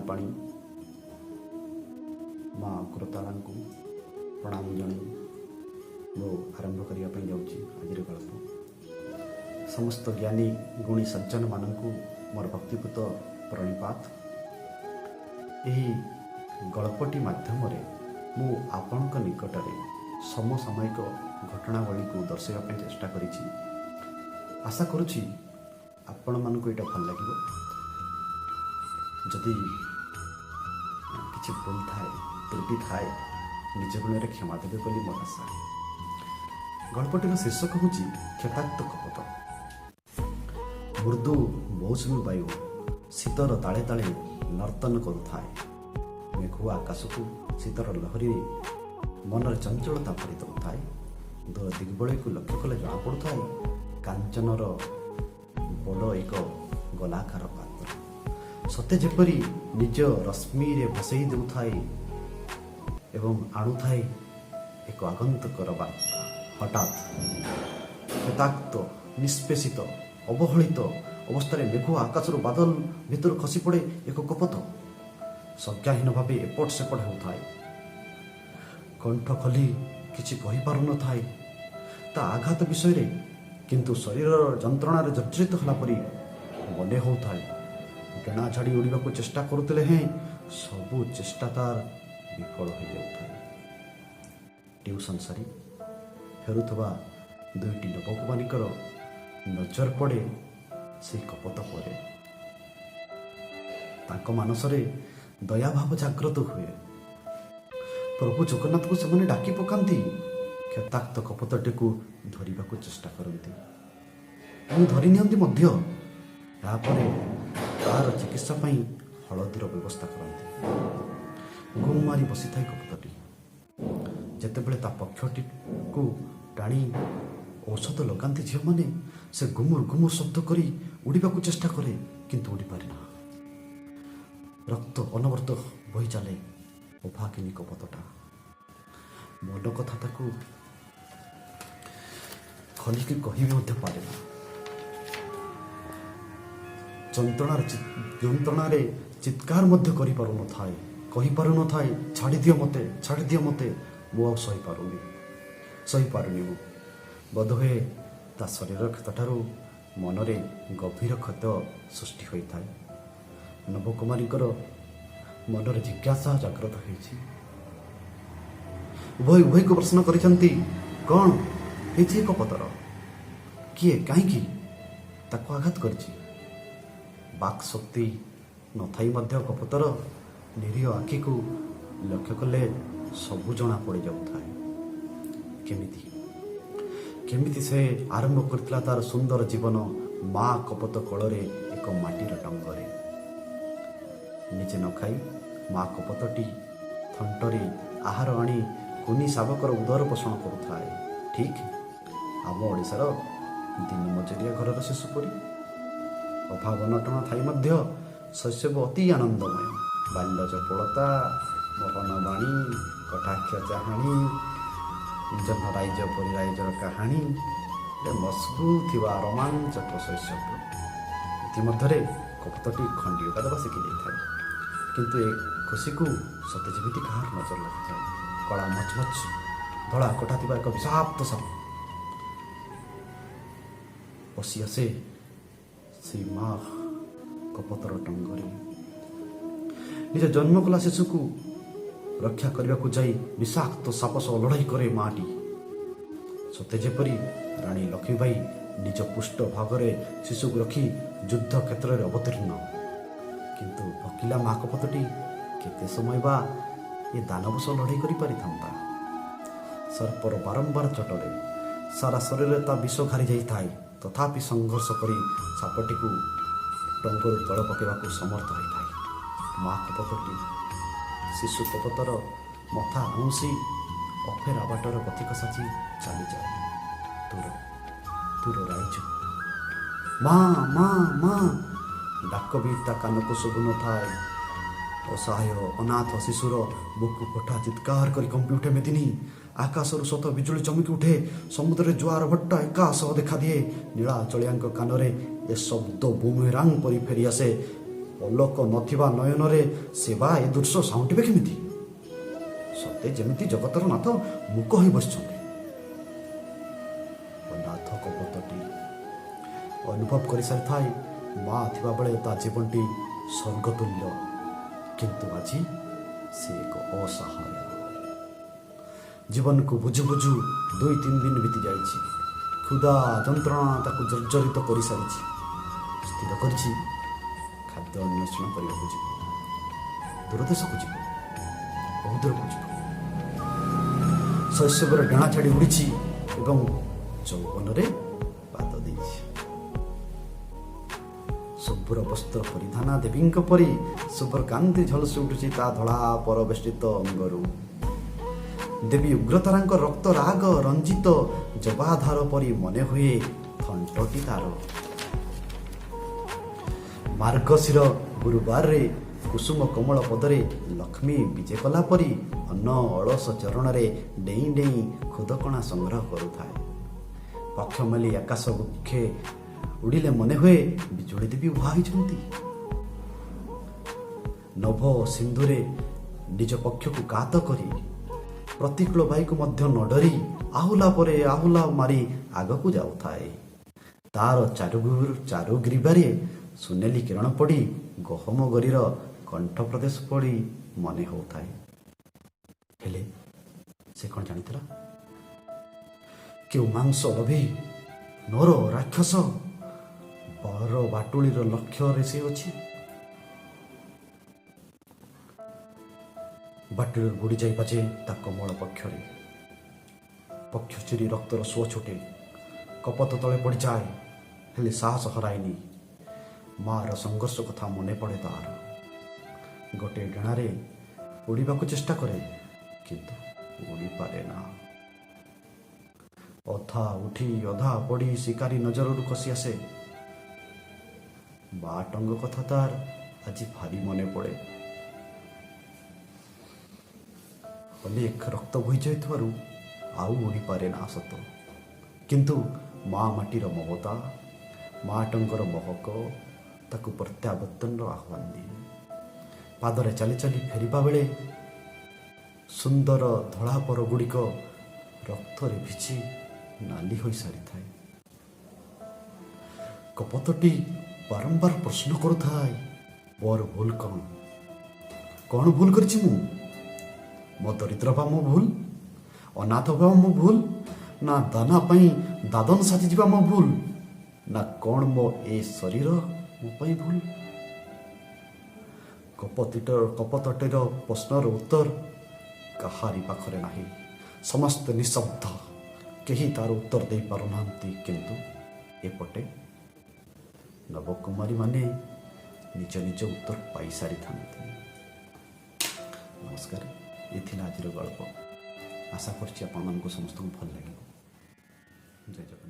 पाणी माँ अग्रतारा को प्रणाम जन मो आरंभ करने जाऊँगी आज गल्प। समस्त ज्ञानी गुणी सज्जन मानक मोर भक्तिपूत प्रणिपात। यही गल्पटी माध्यम मु आपणक निकटरे समसामयिक घटनावली को दर्शाइवाई चेष्टा करिछि। आशा करुछि आपण मानक एटा भल लागिबो। जदि किछि भूल थाए त्रुटि थाए निज गुण क्षमा देवे बोली मोर आशा। गल्पटीर शीर्षक हूँ क्षताक्त कपट। मृदु मौसुमी वायु शीतर ताले ताले नर्तन करुथाए। मेघुआ आकाश को शीतर लहरी मनर चंचलता भरी दौଥାଏ। दूर दिग्बले को लक्ष्य कले जना पड़ुଥାଏ कांचनर बड़ एक गलाकार पात्र सते जेपरी निज रश्मि रे भसई देउଥାଏ एवं आणुଥାଏ एक आगंतुकर बार्ता। हठात क्षताक्त निष्पेषित अवहेलित अवस्था मेघुआ आकाशर बादल भितर खसी पड़े एक कपत। संज्ञाहीन भाव एपट सेपट होउଥାଏ। कंठ खोली किछि कहि पारु न थाए ता आघात विषय किंतु शरीर जंत्रणा जर्जरित होला परी मने होउଥାଏ। डेणा झाड़ी उड़ीबा को चेष्टा करुतले हैं सबु चेष्टा तार विफल हो जाउଥାଏ। ट्यूशन सारी फेरुथबा दुईटी नवकुमारीकर नजर पड़े से कपट परे। तांको मानसरे दया भाव जागृत हुए। प्रभु जगन्नाथ को से डाकी पकांती। क्षताक्त कपटटी को धरिबा को चेष्टा करती धरी नियंती मध्य। यापर तार चिकित्सा पाई हलदीर व्यवस्था करती। गुम मारी बसी थाई कपटटी। जेतेबेले ता पक्षटी को टाणी औषध लगाती झील मैंने से गुमुर गुमुर शब्द करी उड़ीबा को चेष्टा करे किंतु उड़ी पारे ना। रक्त अनवर्त बही चले अभागिनी कपटटा। मन कथा ताकू खलिकी कहि पारे ना। जंत्रणार चित्कार करि पारु न थाए कहि पारु न थाए छाड़ी दियो मते मु सही पारुनी मु। बोधहुए ता शरीर क्षतठारु मनरे गभीर क्षत सृष्टि होता है। नवकुमारीकर मनरे जिज्ञासा जागृत होइछि। उभय उभय को प्रश्न करिसंती कौन हेछि कपतर किए काहीकि ताको आघात करछि। बाक शक्ति नथाई मध्य कपतर निरीह आखि को लक्ष्य कले सबु जना पड़ जाउଥାଏ। केमिति से आरंभ करथिला तार सुंदर जीवन माँ कपत कोଳରେ एक माटीर डंगरे। निजे न खाई माँ कपतटी थंटरी आहार आनी कुनी शावकर उदर पोषण करुଥାଏ। ठीक आम ओडिशार दिन मजुरिया घरर शिशु परी। अभाव अनटन थाई मध्य शैशव अति आनंदमय। बाल्य चपलता मोहन बाणी कटाक्ष चाहाणी जन राइज परी राइजर कहानी मस्कू थिबा रोमांचक शैशव। इतिमध्य कपतटी खंडिका देवा शिखि जाए किंतु ए खुशी को सते जेमिति कहार नजर लगी जाए। कला मचमच धड़ा कटा थिबा एक विषाक्त साप पशि आसे से माँ कपतर टंगरे। निज जन्म कला शिशु को रक्षा करने को जाई विषाक्त साप सह लड़ाई करे माटी। सते जेपरी रानी लक्ष्मीबाई निज पुष्ट भागरे शिशु को रखी युद्ध क्षेत्र में अवतीर्ण। किंतु भकिला माँ कपतटी केते समय बा ये दानव सह लड़ाई करि पारि थांता। सर्पर बारंबार चटरे सारा शरीर ता विष घारी जाई थाए तथापि संघर्ष करी सापटी को टंगर तल पकेवा को समर्थ होई थाए। माँ कपतटी शिशु कपतर मथा आउंसी अफेर आबाटर पथिक साची चली जाए। दूर राइज माँ माँ माँ डाक भी ता कान को शुभु न थाए। असहाय अनाथ शिशुर बुकु फटा चित्कार करी कंपी उठे मेदिनी। आकाशर शत बिजुली चमकी उठे। समुद्र जुआर भट्टा एका सह देखा दिए। नीला चलिया कान ए शब्द बुमेरांग परी फेरी आसे। ପଲକ ନଥିବା ନୟନରେ ସେବା ଏ ଦୃଶ୍ୟ ସାଉଁଟିବେ କେମିତି? ସତେ ଯେମିତି ଜଗତର ନାଥ ମୂକ ହୋଇ ବସିଛନ୍ତି। ଅନାଥ କପୋତଟି ଅନୁଭବ କରିସାରିଥାଏ ମା ଥିବାବେଳେ ତା ଜୀବନଟି ସ୍ୱର୍ଗତୁଲ୍ୟ, କିନ୍ତୁ ଆଜି ସେ ଏକ ଅସହାୟ। ଜୀବନକୁ ବୁଝୁ ବୁଝୁ 2-3 ଦିନ ବିତି ଯାଇଛି। କ୍ଷୁଧା ଯନ୍ତ୍ରଣା ତାକୁ ଜର୍ଜରିତ କରିସାରିଛି। ସ୍ଥିର କରିଛି ଖାଦ୍ୟ ଅନ୍ୱେଷଣ କରିବାକୁ ଯିବ, ଦୂରଦେଶକୁ ଯିବ, ବହୁ ଦୂରକୁ ଯିବ। ଶୈଶବର ଡେଣା ଛାଡ଼ି ଉଡ଼ିଛି ଏବଂ ଯୌବନରେ ପାଦ ଦେଇଛି। ଶୁଭ୍ର ବସ୍ତ୍ର ପରିଧାନ ଦେବୀଙ୍କ ପରି ଶୁଭ୍ର କାନ୍ତି ଝଲସି ଉଠୁଛି ତା ଧଳା ପରବେଷ୍ଟିତ ଅଙ୍ଗରୁ। ଦେବୀ ଉଗ୍ରତାରାଙ୍କ ରକ୍ତ ରାଗ ରଞ୍ଜିତ ଜବାଧାର ପରି ମନେ ହୁଏ ଥଣ୍ଟଟି ତାର। ମାର୍ଗଶିର ଗୁରୁବାରରେ କୁସୁମ କୋମଳ ପଦରେ ଲକ୍ଷ୍ମୀ ବିଜେ କଲା ପରି ଅନ୍ନ ଅଳସ ଚରଣରେ ଡେଇଁ ଡେଇଁ ଖୁଦକଣା ସଂଗ୍ରହ କରୁଥାଏ। ପକ୍ଷ ମେଲି ଆକାଶ ବୃକ୍ଷେ ଉଡ଼ିଲେ ମନେ ହୁଏ ବିଜୁଳି ଦେବୀ ଉଭା ହୋଇଛନ୍ତି। ନଭ ସିନ୍ଧୁରେ ନିଜ ପକ୍ଷକୁ କାତ କରି ପ୍ରତିକୂଳ ବାୟୁକୁ ମଧ୍ୟ ନ ଡରି ଆହୁଲା ପରେ ଆହୁଲା ମାରି ଆଗକୁ ଯାଉଥାଏ। ତାର ଚାରୁଗ୍ରୀବାରେ ସୁନେଲି କିରଣ ପଡ଼ି ଗହମ ଗରିର କଣ୍ଠ ପ୍ରଦେଶ ପଡ଼ି ମନେ ହେଉଥାଏ। ହେଲେ ସେ କ'ଣ ଜାଣିଥିଲା? କେଉଁ ମାଂସ ଲୋଭୀ ନର ରାକ୍ଷସ ବର ବାଟୁଳିର ଲକ୍ଷ୍ୟରେ ସେ ଅଛି। ବାଟୁଳି ବୁଡ଼ି ଯାଇବା ଯେ ତା କୋମଳ ପକ୍ଷରେ। ପକ୍ଷ ଚିରି ରକ୍ତର ସୁଅ ଛୁଟେ, କପତ ତଳେ ପଡ଼ିଯାଏ, ହେଲେ ସାହସ ହରାଇନି। ମାର ସଂଘର୍ଷ କଥା ମନେ ପଡ଼େ ତାର। ଗୋଟିଏ ଡେଣାରେ ଉଡ଼ିବାକୁ ଚେଷ୍ଟା କରେ, କିନ୍ତୁ ଉଡ଼ିପାରେ ନା। ଅଧା ଉଠି ଅଧା ପଡ଼ି ଶିକାରୀ ନଜରରୁ ଖସି ଆସେ। ବାଟଙ୍କ କଥା ତାର ଆଜି ଭାରି ମନେ ପଡ଼େ। ଅନେକ ରକ୍ତ ବୋହି ଯାଇଥିବାରୁ ଆଉ ଉଡ଼ିପାରେ ନା ସତ, କିନ୍ତୁ ମା ମାଟିର ମମତା, ମାଟଙ୍କର ମହକ ତାକୁ ପ୍ରତ୍ୟାବର୍ତ୍ତନର ଆହ୍ୱାନ ଦିଏ। ପାଦରେ ଚାଲି ଚାଲି ଫେରିବା ବେଳେ ସୁନ୍ଦର ଧଳା ପର ଗୁଡ଼ିକ ରକ୍ତରେ ଭିଜି ନାଲି ହୋଇସାରିଥାଏ। କପୋତଟି ବାରମ୍ବାର ପ୍ରଶ୍ନ କରୁଥାଏ, ମୋର ଭୁଲ କ'ଣ? କ'ଣ ଭୁଲ କରିଛି ମୁଁ? ମୋ ଦରିଦ୍ର ବା ମୋ ଭୁଲ? ଅନାଥ ହେବା ମୋ ଭୁଲ? ନା ଦାନା ପାଇଁ ଦାଦନ ସାଜିଯିବା ମୋ ଭୁଲ? ନା କ'ଣ ମୋ ଏ ଶରୀର ମୋ ପାଇଁ ଭୁଲ? କପୋତଟିର ପ୍ରଶ୍ନର ଉତ୍ତର କାହାରି ପାଖରେ ନାହିଁ। ସମସ୍ତେ ନିଶବ୍ଦ, କେହି ତାର ଉତ୍ତର ଦେଇପାରୁନାହାନ୍ତି। କିନ୍ତୁ ଏପଟେ ନବକୁମାରୀମାନେ ନିଜ ନିଜ ଉତ୍ତର ପାଇସାରିଥାନ୍ତି। ନମସ୍କାର, ଏ ଥିଲା ଆଜିର ଗଳ୍ପ। ଆଶା କରୁଛି ଆପଣମାନଙ୍କୁ ସମସ୍ତଙ୍କୁ ଭଲ ଲାଗିବ। ଜୟ ଜଗନ୍ନାଥ।